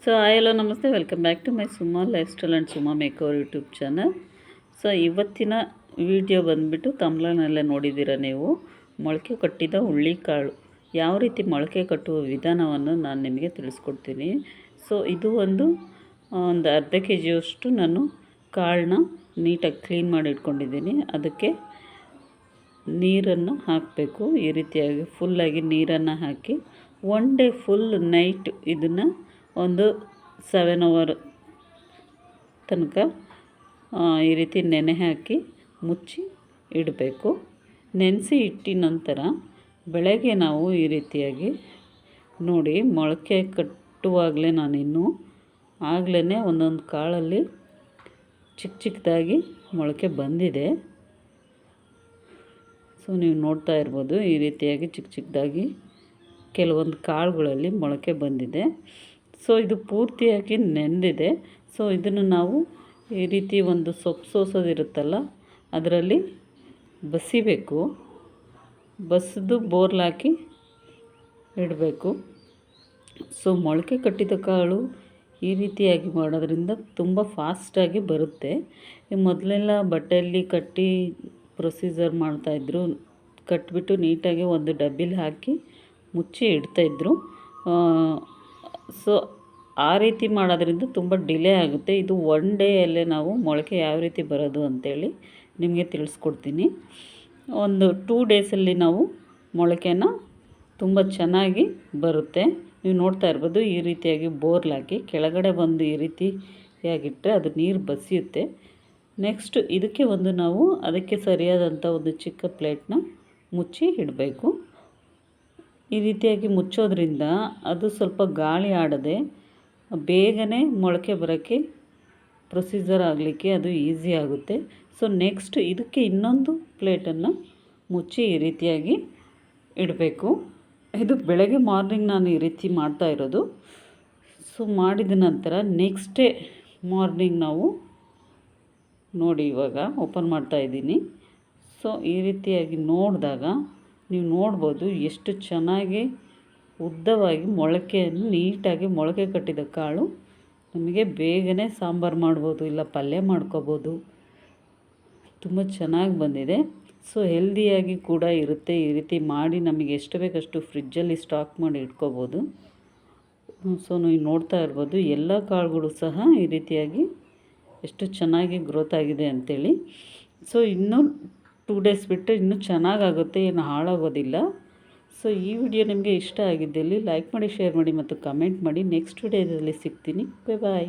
So hi hello ನಮಸ್ತೆ, welcome back to my Suma lifestyle and Suma maker YouTube channel. So ಇವತ್ತಿನ video ಬಂದುಬಿಟ್ಟು ತಮ್ಲನಲ್ಲೇ ನೋಡಿದ್ದೀರ ನೀವು, ಮೊಳಕೆ ಕಟ್ಟಿದ ಹುಳ್ಳಿಕಾಳು ಯಾವ ರೀತಿ ಮೊಳಕೆ ಕಟ್ಟುವ ವಿಧಾನವನ್ನು ನಾನು ನಿಮಗೆ ತಿಳಿಸ್ಕೊಡ್ತೀನಿ. ಸೊ ಇದು ಒಂದು ಅರ್ಧ ಕೆ ಜಿಯಷ್ಟು ನಾನು ಕಾಳನ್ನ ನೀಟಾಗಿ ಕ್ಲೀನ್ ಮಾಡಿ ಇಟ್ಕೊಂಡಿದ್ದೀನಿ. ಅದಕ್ಕೆ ನೀರನ್ನು ಹಾಕಬೇಕು. ಈ ರೀತಿಯಾಗಿ ಫುಲ್ಲಾಗಿ ನೀರನ್ನು ಹಾಕಿ ಒನ್ ಡೇ ಫುಲ್ ನೈಟ್ ಇದನ್ನು ಒಂದು 7 hour ತನಕ ಈ ರೀತಿ ನೆನೆ ಹಾಕಿ ಮುಚ್ಚಿ ಇಡಬೇಕು. ನೆನೆಸಿ ಇಟ್ಟಿದ ನಂತರ ಬೆಳಗ್ಗೆ ನಾವು ಈ ರೀತಿಯಾಗಿ ನೋಡಿ, ಮೊಳಕೆ ಕಟ್ಟುವಾಗಲೇ ನಾನಿನ್ನೂ ಆಗಲೇ ಒಂದೊಂದು ಕಾಳಲ್ಲಿ ಚಿಕ್ಕದಾಗಿ ಮೊಳಕೆ ಬಂದಿದೆ. ಸೊ ನೀವು ನೋಡ್ತಾ ಇರ್ಬೋದು, ಈ ರೀತಿಯಾಗಿ ಚಿಕ್ಕದಾಗಿ ಕೆಲವೊಂದು ಕಾಳುಗಳಲ್ಲಿ ಮೊಳಕೆ ಬಂದಿದೆ. ಸೊ ಇದು ಪೂರ್ತಿಯಾಗಿ ನೆಂದಿದೆ. ಸೊ ಇದನ್ನು ನಾವು ಈ ರೀತಿ ಒಂದು ಸೊಪ್ಪು ಸೋಸೋದಿರುತ್ತಲ್ಲ, ಅದರಲ್ಲಿ ಬಸಿಬೇಕು. ಬಸಿದು ಬೋರ್ಲಾಕಿ ಇಡಬೇಕು. ಸೊ ಮೊಳಕೆ ಕಟ್ಟಿದ ಕಾಳು ಈ ರೀತಿಯಾಗಿ ಮಾಡೋದ್ರಿಂದ ತುಂಬ ಫಾಸ್ಟಾಗಿ ಬರುತ್ತೆ. ಮೊದಲೆಲ್ಲ ಬಟ್ಟೆಯಲ್ಲಿ ಕಟ್ಟಿ ಪ್ರೊಸೀಜರ್ ಮಾಡ್ತಾಯಿದ್ರು. ಕಟ್ಟಿಬಿಟ್ಟು ನೀಟಾಗಿ ಒಂದು ಡಬ್ಬಿಲಿ ಹಾಕಿ ಮುಚ್ಚಿ ಇಡ್ತಾಯಿದ್ರು. ಸೊ ಆ ರೀತಿ ಮಾಡೋದ್ರಿಂದ ತುಂಬ ಡಿಲೇ ಆಗುತ್ತೆ. ಇದು ಒನ್ ಡೇಯಲ್ಲೇ ನಾವು ಮೊಳಕೆ ಯಾವ ರೀತಿ ಬರೋದು ಅಂಥೇಳಿ ನಿಮಗೆ ತಿಳಿಸ್ಕೊಡ್ತೀನಿ. ಒಂದು 2 daysಲ್ಲಿ ನಾವು ಮೊಳಕೆನ ತುಂಬ ಚೆನ್ನಾಗಿ ಬರುತ್ತೆ. ನೀವು ನೋಡ್ತಾ ಇರ್ಬೋದು, ಈ ರೀತಿಯಾಗಿ ಬೋರ್ಲಾಕಿ ಕೆಳಗಡೆ ಬಂದು ಈ ರೀತಿಯಾಗಿಟ್ಟರೆ ಅದು ನೀರು ಬಸಿಯುತ್ತೆ. ನೆಕ್ಸ್ಟ್ ಇದಕ್ಕೆ ನಾವು ಅದಕ್ಕೆ ಸರಿಯಾದಂಥ ಒಂದು ಚಿಕ್ಕ ಪ್ಲೇಟ್ನ ಮುಚ್ಚಿ ಇಡಬೇಕು. ಈ ರೀತಿಯಾಗಿ ಮುಚ್ಚೋದ್ರಿಂದ ಅದು ಸ್ವಲ್ಪ ಗಾಳಿ ಆಡದೆ ಬೇಗನೆ ಮೊಳಕೆ ಬರೋಕ್ಕೆ ಪ್ರೊಸೀಜರ್ ಆಗಲಿಕ್ಕೆ ಅದು ಈಸಿ ಆಗುತ್ತೆ. ಸೊ ನೆಕ್ಸ್ಟ್ ಇದಕ್ಕೆ ಇನ್ನೊಂದು ಪ್ಲೇಟನ್ನು ಮುಚ್ಚಿ ಈ ರೀತಿಯಾಗಿ ಇಡಬೇಕು. ಇದು ಬೆಳಗ್ಗೆ ಮಾರ್ನಿಂಗ್ ನಾನು ಈ ರೀತಿ ಮಾಡ್ತಾ ಇರೋದು. ಸೊ ಮಾಡಿದ ನಂತರ ನೆಕ್ಸ್ಟ್ ಡೇ ಮಾರ್ನಿಂಗ್ ನಾವು ನೋಡಿ, ಇವಾಗ ಓಪನ್ ಮಾಡ್ತಾ ಇದ್ದೀನಿ. ಸೊ ಈ ರೀತಿಯಾಗಿ ನೋಡಿದಾಗ ನೀವು ನೋಡ್ಬೋದು ಎಷ್ಟು ಚೆನ್ನಾಗಿ ಉದ್ದವಾಗಿ ಮೊಳಕೆಯನ್ನು ನೀಟಾಗಿ ಮೊಳಕೆ ಕಟ್ಟಿದ ಕಾಳು ನಮಗೆ ಬೇಗನೆ ಸಾಂಬಾರು ಮಾಡ್ಬೋದು, ಇಲ್ಲ ಪಲ್ಯ ಮಾಡ್ಕೋಬೋದು. ತುಂಬ ಚೆನ್ನಾಗಿ ಬಂದಿದೆ. ಸೊ ಹೆಲ್ದಿಯಾಗಿ ಕೂಡ ಇರುತ್ತೆ. ಈ ರೀತಿ ಮಾಡಿ ನಮಗೆ ಎಷ್ಟು ಬೇಕಷ್ಟು ಫ್ರಿಜ್ಜಲ್ಲಿ ಸ್ಟಾಕ್ ಮಾಡಿ ಇಟ್ಕೋಬೋದು. ಸೊ ನೀವು ನೋಡ್ತಾ ಇರ್ಬೋದು, ಎಲ್ಲ ಕಾಳುಗಳು ಸಹ ಈ ರೀತಿಯಾಗಿ ಎಷ್ಟು ಚೆನ್ನಾಗಿ ಗ್ರೋತ್ ಆಗಿದೆ ಅಂಥೇಳಿ. ಸೊ ಇನ್ನೂ 2 days ಬಿಟ್ಟು ಇನ್ನೂ ಚೆನ್ನಾಗಾಗುತ್ತೆ, ಏನು ಹಾಳಾಗೋದಿಲ್ಲ. ಸೊ ಈ ವಿಡಿಯೋ ನಿಮಗೆ ಇಷ್ಟ ಆಗಿದ್ದಲ್ಲಿ ಲೈಕ್ ಮಾಡಿ, ಶೇರ್ ಮಾಡಿ ಮತ್ತು ಕಮೆಂಟ್ ಮಾಡಿ. ನೆಕ್ಸ್ಟ್ ವಿಡಿಯೋದಲ್ಲಿ ಸಿಗ್ತೀನಿ. ಬಾಯ್.